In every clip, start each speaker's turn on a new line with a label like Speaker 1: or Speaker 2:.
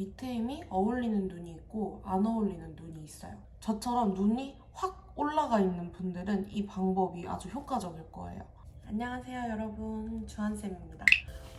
Speaker 1: 밑트임이 어울리는 눈이 있고 안 어울리는 눈이 있어요. 저처럼 눈이 확 올라가 있는 분들은 이 방법이 아주 효과적일 거예요. 안녕하세요 여러분, 주한쌤입니다.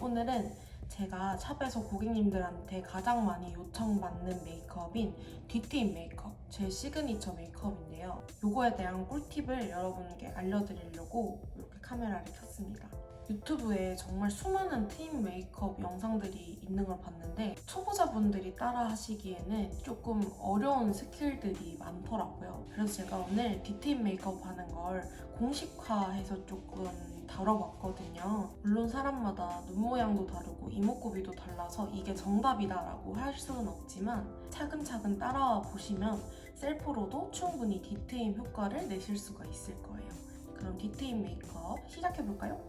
Speaker 1: 오늘은 제가 샵에서 고객님들한테 가장 많이 요청받는 메이크업인 뒤트임 메이크업, 제 시그니처 메이크업인데요. 요거에 대한 꿀팁을 여러분께 알려드리려고 이렇게 카메라를 켰습니다. 유튜브에 정말 수많은 트임 메이크업 영상들이 있는 걸 봤는데 초보자분들이 따라 하시기에는 조금 어려운 스킬들이 많더라고요. 그래서 제가 오늘 뒤트임 메이크업 하는 걸 공식화해서 조금 다뤄봤거든요. 물론 사람마다 눈 모양도 다르고 이목구비도 달라서 이게 정답이다라고 할 수는 없지만 차근차근 따라와 보시면 셀프로도 충분히 뒤트임 효과를 내실 수가 있을 거예요. 그럼 뒤트임 메이크업 시작해볼까요?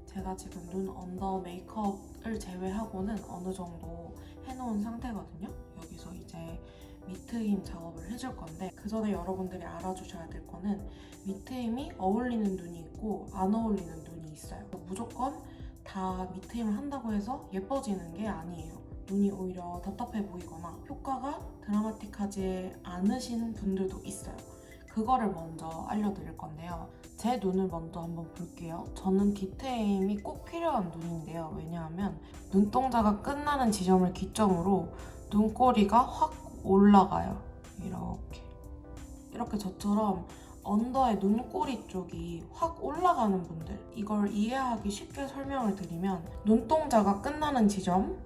Speaker 1: 제가 지금 눈 언더 메이크업을 제외하고는 어느 정도 해놓은 상태거든요. 여기서 이제 밑트임 작업을 해줄 건데 그 전에 여러분들이 알아주셔야 될 거는 밑트임이 어울리는 눈이 있고 안 어울리는 눈이 있어요. 무조건 다 밑트임을 한다고 해서 예뻐지는 게 아니에요. 눈이 오히려 답답해 보이거나 효과가 드라마틱하지 않으신 분들도 있어요. 그거를 먼저 알려드릴 건데요. 제 눈을 먼저 한번 볼게요. 저는 뒤트임이 꼭 필요한 눈인데요. 왜냐하면 눈동자가 끝나는 지점을 기점으로 눈꼬리가 확 올라가요. 이렇게 저처럼 언더의 눈꼬리 쪽이 확 올라가는 분들, 이걸 이해하기 쉽게 설명을 드리면 눈동자가 끝나는 지점,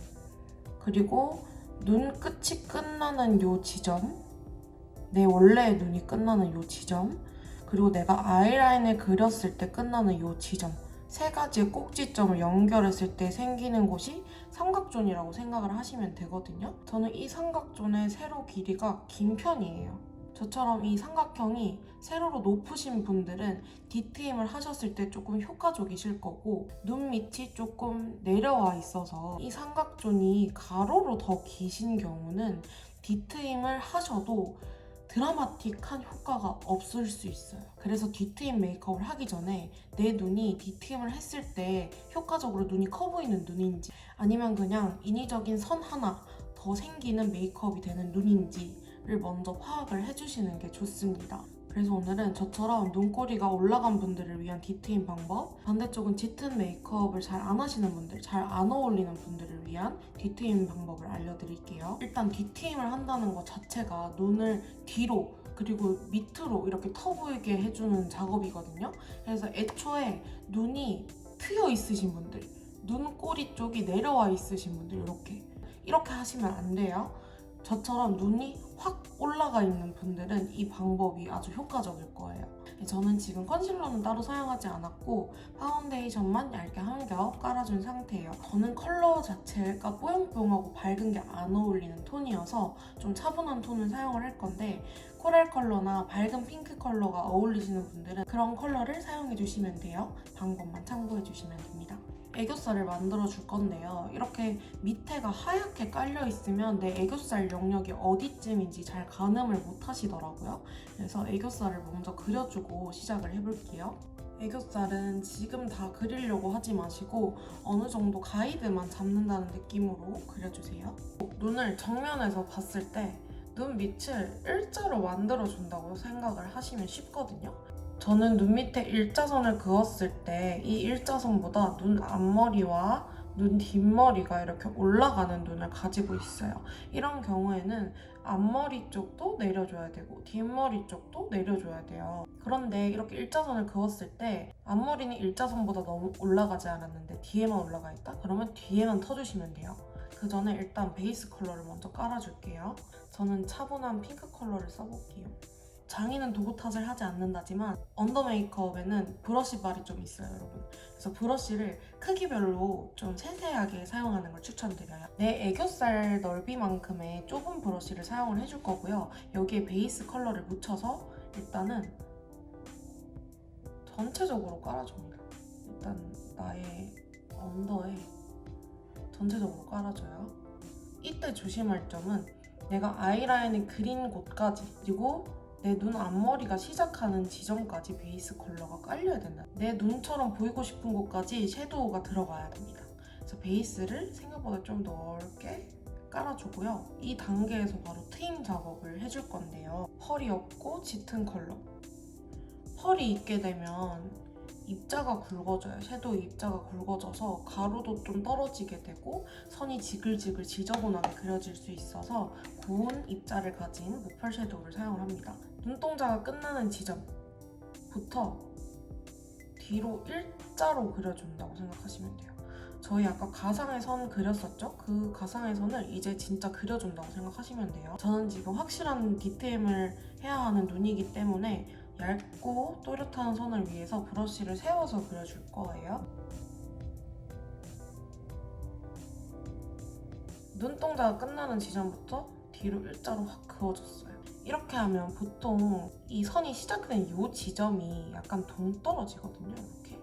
Speaker 1: 그리고 눈 끝이 끝나는 요 지점, 내 원래의 눈이 끝나는 요 지점, 그리고 내가 아이라인을 그렸을 때 끝나는 요 지점, 세 가지의 꼭지점을 연결했을 때 생기는 곳이 삼각존이라고 생각을 하시면 되거든요. 저는 이 삼각존의 세로 길이가 긴 편이에요. 저처럼 이 삼각형이 세로로 높으신 분들은 뒤트임을 하셨을 때 조금 효과적이실 거고, 눈 밑이 조금 내려와 있어서 이 삼각존이 가로로 더 기신 경우는 뒤트임을 하셔도 드라마틱한 효과가 없을 수 있어요. 그래서 뒤트임 메이크업을 하기 전에 내 눈이 뒤트임을 했을 때 효과적으로 눈이 커 보이는 눈인지 아니면 그냥 인위적인 선 하나 더 생기는 메이크업이 되는 눈인지를 먼저 파악을 해주시는 게 좋습니다. 그래서 오늘은 저처럼 눈꼬리가 올라간 분들을 위한 뒤트임 방법, 반대쪽은 짙은 메이크업을 잘 안 하시는 분들, 잘 안 어울리는 분들을 위한 뒤트임 방법을 알려드릴게요. 일단 뒤트임을 한다는 것 자체가 눈을 뒤로 그리고 밑으로 이렇게 터 보이게 해주는 작업이거든요. 그래서 애초에 눈이 트여 있으신 분들, 눈꼬리 쪽이 내려와 있으신 분들 이렇게 하시면 안 돼요. 저처럼 눈이 확 올라가 있는 분들은 이 방법이 아주 효과적일 거예요. 저는 지금 컨실러는 따로 사용하지 않았고 파운데이션만 얇게 한 겹 깔아준 상태예요. 저는 컬러 자체가 뽀용뽀용하고 밝은 게 안 어울리는 톤이어서 좀 차분한 톤을 사용을 할 건데 코랄 컬러나 밝은 핑크 컬러가 어울리시는 분들은 그런 컬러를 사용해 주시면 돼요. 방법만 참고해 주시면 됩니다. 애교살을 만들어 줄 건데요. 이렇게 밑에가 하얗게 깔려 있으면 내 애교살 영역이 어디쯤인지 잘 가늠을 못 하시더라고요. 그래서 애교살을 먼저 그려주고 시작을 해볼게요. 애교살은 지금 다 그리려고 하지 마시고 어느 정도 가이드만 잡는다는 느낌으로 그려주세요. 눈을 정면에서 봤을 때 눈 밑을 일자로 만들어준다고 생각을 하시면 쉽거든요. 저는 눈 밑에 일자선을 그었을 때 이 일자선보다 눈 앞머리와 눈 뒷머리가 이렇게 올라가는 눈을 가지고 있어요. 이런 경우에는 앞머리 쪽도 내려줘야 되고 뒷머리 쪽도 내려줘야 돼요. 그런데 이렇게 일자선을 그었을 때 앞머리는 일자선보다 너무 올라가지 않았는데 뒤에만 올라가 있다? 그러면 뒤에만 터주시면 돼요. 그 전에 일단 베이스 컬러를 먼저 깔아줄게요. 저는 차분한 핑크 컬러를 써볼게요. 장인은 도구 탓을 하지 않는다지만 언더 메이크업에는 브러쉬 발이 좀 있어요, 여러분. 그래서 브러쉬를 크기별로 좀 세세하게 사용하는 걸 추천드려요. 내 애교살 넓이만큼의 좁은 브러쉬를 사용을 해줄 거고요. 여기에 베이스 컬러를 묻혀서 일단은 전체적으로 깔아줍니다. 일단 나의 언더에 전체적으로 깔아줘요. 이때 조심할 점은 내가 아이라인을 그린 곳까지, 그리고 내 눈 앞머리가 시작하는 지점까지 베이스 컬러가 깔려야 된다. 내 눈처럼 보이고 싶은 곳까지 섀도우가 들어가야 됩니다. 그래서 베이스를 생각보다 좀 넓게 깔아주고요. 이 단계에서 바로 트임 작업을 해줄 건데요. 펄이 없고 짙은 컬러. 펄이 있게 되면 입자가 굵어져요. 섀도우 입자가 굵어져서 가루도 좀 떨어지게 되고 선이 지글지글 지저분하게 그려질 수 있어서 고운 입자를 가진 무펄 섀도우를 사용을 합니다. 눈동자가 끝나는 지점부터 뒤로 일자로 그려준다고 생각하시면 돼요. 저희 아까 가상의 선 그렸었죠? 그 가상의 선을 이제 진짜 그려준다고 생각하시면 돼요. 저는 지금 확실한 디테일을 해야 하는 눈이기 때문에 얇고 또렷한 선을 위해서 브러쉬를 세워서 그려줄 거예요. 눈동자가 끝나는 지점부터 뒤로 일자로 확 그어줬어요. 이렇게 하면 보통 이 선이 시작된 이 지점이 약간 동떨어지거든요. 이렇게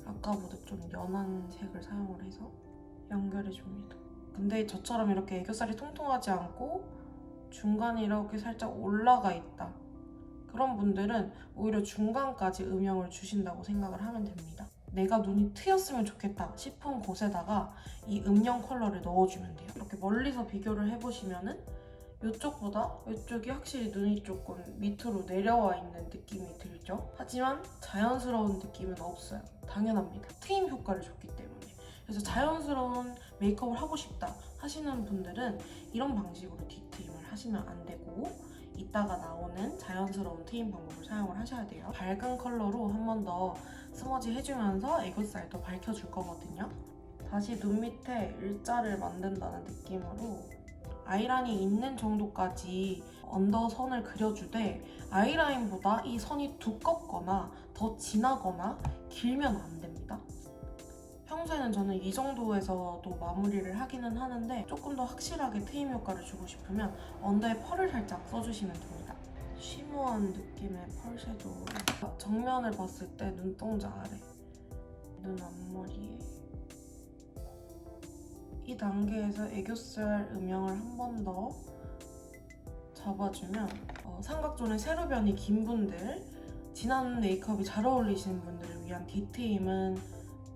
Speaker 1: 아까보다 좀 연한 색을 사용을 해서 연결해줍니다. 근데 저처럼 이렇게 애교살이 통통하지 않고 중간이 이렇게 살짝 올라가 있다, 그런 분들은 오히려 중간까지 음영을 주신다고 생각을 하면 됩니다. 내가 눈이 트였으면 좋겠다 싶은 곳에다가 이 음영 컬러를 넣어주면 돼요. 이렇게 멀리서 비교를 해보시면은 이쪽보다 이쪽이 확실히 눈이 조금 밑으로 내려와 있는 느낌이 들죠? 하지만 자연스러운 느낌은 없어요. 당연합니다. 트임 효과를 줬기 때문에. 그래서 자연스러운 메이크업을 하고 싶다 하시는 분들은 이런 방식으로 뒤트임을 하시면 안 되고 이따가 나오는 자연스러운 트임 방법을 사용을 하셔야 돼요. 밝은 컬러로 한 번 더 스머지 해주면서 애교살도 밝혀줄 거거든요. 다시 눈 밑에 일자를 만든다는 느낌으로 아이라인이 있는 정도까지 언더선을 그려주되 아이라인보다 이 선이 두껍거나 더 진하거나 길면 안 됩니다. 평소에는 저는 이 정도에서도 마무리를 하기는 하는데 조금 더 확실하게 트임 효과를 주고 싶으면 언더에 펄을 살짝 써주시면 됩니다. 쉬머한 느낌의 펄 섀도우. 정면을 봤을 때 눈동자 아래, 눈 앞머리에 이 단계에서 애교살 음영을 한 번 더 잡아주면 삼각존의 세로변이 긴 분들, 진한 메이크업이 잘 어울리시는 분들을 위한 뒤트임은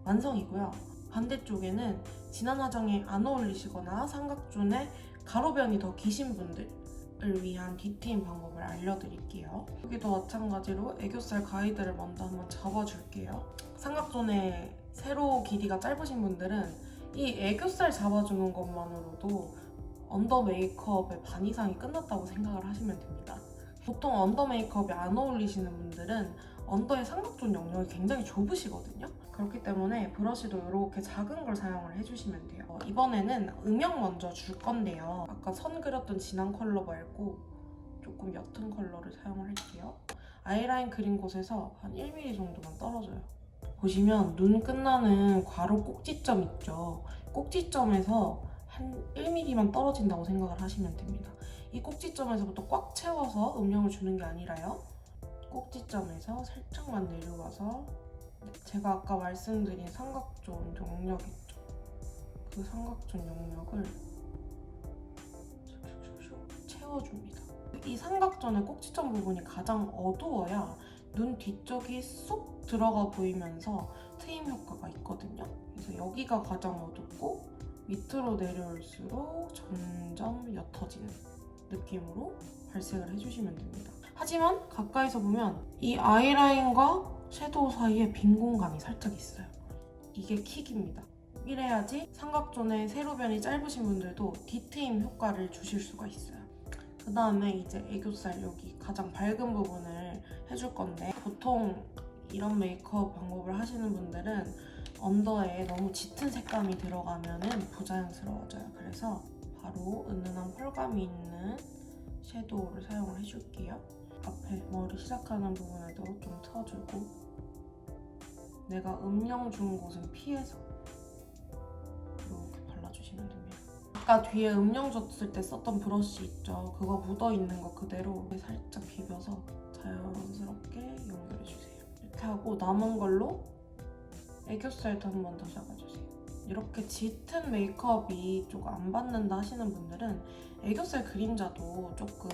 Speaker 1: 완성이고요. 반대쪽에는 진한 화장이 안 어울리시거나 삼각존에 가로변이 더 기신 분들을 위한 뒤트임 방법을 알려드릴게요. 여기도 마찬가지로 애교살 가이드를 먼저 한번 잡아줄게요. 삼각존의 세로 길이가 짧으신 분들은 이 애교살 잡아주는 것만으로도 언더 메이크업의 반 이상이 끝났다고 생각을 하시면 됩니다. 보통 언더 메이크업이 안 어울리시는 분들은 언더의 삼각존 영역이 굉장히 좁으시거든요. 그렇기 때문에 브러쉬도 이렇게 작은 걸 사용을 해주시면 돼요. 이번에는 음영 먼저 줄 건데요. 아까 선 그렸던 진한 컬러 말고 조금 옅은 컬러를 사용을 할게요. 아이라인 그린 곳에서 한 1mm 정도만 떨어져요. 보시면 눈 끝나는 괄호 꼭지점 있죠? 꼭지점에서 한 1mm만 떨어진다고 생각을 하시면 됩니다. 이 꼭지점에서부터 꽉 채워서 음영을 주는 게 아니라요. 꼭지점에서 살짝만 내려와서 제가 아까 말씀드린 삼각존 영역 있죠? 그 삼각존 영역을 슉슉슉 채워줍니다. 이 삼각존의 꼭지점 부분이 가장 어두워야 눈 뒤쪽이 쏙 들어가 보이면서 트임 효과가 있거든요. 그래서 여기가 가장 어둡고 밑으로 내려올수록 점점 옅어지는 느낌으로 발색을 해주시면 됩니다. 하지만 가까이서 보면 이 아이라인과 섀도우 사이에 빈 공간이 살짝 있어요. 이게 킥입니다. 이래야지 삼각존의 세로변이 짧으신 분들도 뒤트임 효과를 주실 수가 있어요. 그 다음에 이제 애교살 여기 가장 밝은 부분을 해줄 건데 보통 이런 메이크업 방법을 하시는 분들은 언더에 너무 짙은 색감이 들어가면 부자연스러워져요. 그래서 바로 은은한 펄감이 있는 섀도우를 사용을 해줄게요. 앞에 머리 시작하는 부분에도 좀 터주고 내가 음영 준 곳은 피해서 이렇게 발라주시면 됩니다. 아까 뒤에 음영 줬을 때 썼던 브러쉬 있죠? 그거 묻어있는 거 그대로 살짝 비벼서 자연스럽게 연결해주세요. 이렇게 하고 남은 걸로 애교살도 한 번 더 잡아주세요. 이렇게 짙은 메이크업이 조금 안 받는다 하시는 분들은 애교살 그림자도 조금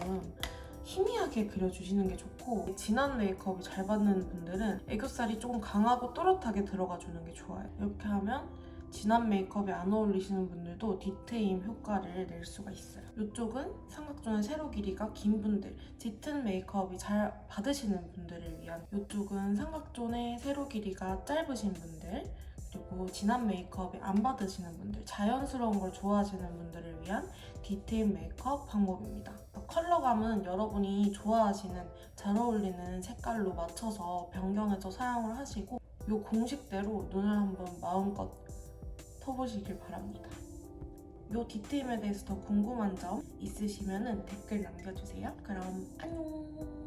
Speaker 1: 희미하게 그려주시는 게 좋고 진한 메이크업이 잘 받는 분들은 애교살이 조금 강하고 또렷하게 들어가주는 게 좋아요. 이렇게 하면 진한 메이크업이 안 어울리시는 분들도 디테임 효과를 낼 수가 있어요. 이쪽은 삼각존의 세로 길이가 긴 분들, 짙은 메이크업이 잘 받으시는 분들을 위한, 이쪽은 삼각존의 세로 길이가 짧으신 분들, 그리고 진한 메이크업이 안 받으시는 분들, 자연스러운 걸 좋아하시는 분들을 위한 디테일 메이크업 방법입니다. 컬러감은 여러분이 좋아하시는 잘 어울리는 색깔로 맞춰서 변경해서 사용을 하시고 이 공식대로 눈을 한번 마음껏 터보시길 바랍니다. 이 디테일에 대해서 더 궁금한 점 있으시면 댓글 남겨주세요. 그럼 안녕!